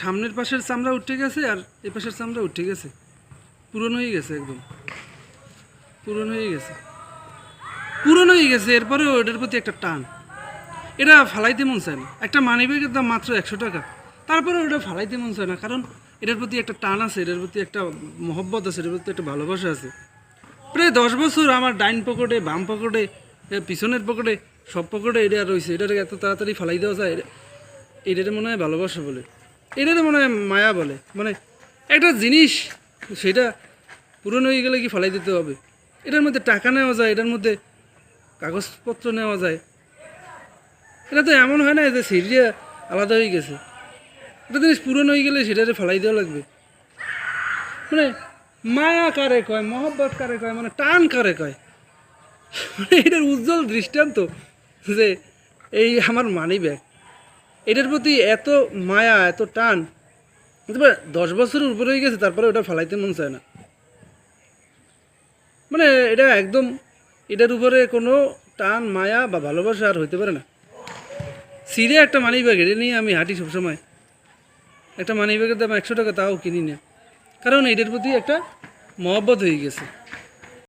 সামনের পাশের চামড়া উঠে গেছে আর এই পাশের চামড়া উঠে গেছে, পুরনো হয়ে গেছে, একদম পুরনো হয়ে গেছে, পুরনো হয়ে গেছে। এরপরেও এটার প্রতি একটা টান, এটা ফালাইতে মন চায় না। একটা মানি ব্যাগের দাম মাত্র 100 টাকা, তারপরে ওটা ফালাইতে মন চায় না, কারণ এটার প্রতি একটা টান আছে, এটার প্রতি একটা মহব্বত আছে, এটার প্রতি একটা ভালোবাসা আছে। প্রায় 10 বছর আমার ডাইন পকেটে, বাম পকেটে, পিছনের পকেটে, সব পকেটে এটা রয়েছে। এটার এত তাড়াতাড়ি ফালাই দেওয়া যায়? এটারে মনে হয় ভালোবাসা বলে, এটারে মনে হয় মায়া বলে। মানে একটা জিনিস সেটা পুরনো হয়ে গেলে কি ফালাই দিতে হবে? এটার মধ্যে টাকা নেওয়া যায়, এটার মধ্যে কাগজপত্র নেওয়া যায়। এটা তো এমন হয় না যে সিরিয়া আলাদা হয়ে গেছে। একটা জিনিস পুরনো হয়ে গেলে সেটারে ফালাই দেওয়া লাগবে। মানে মায়া কারে কয়, মহব্বত কারে কয়, মানে টান কারে কয়, মানে এটার উজ্জ্বল দৃষ্টান্ত যে এই আমার মানি ব্যাগ, এটার প্রতি এত মায়া, এত টান। 10 বছরের উপরে হয়ে গেছে, তারপরে ওটা ফালাইতে মন চায় না। মানে এটা একদম, এটার উপরে কোনো টান, মায়া বা ভালোবাসা আর হইতে পারে না। সিরে একটা মানি ব্যাগ, এটা নিয়ে আমি হাঁটি সবসময়। একটা মানি ব্যাগের দাম 100 টাকা, তাও কিনি না, কারণ এটার প্রতি একটা মহব্বত হয়ে গেছে।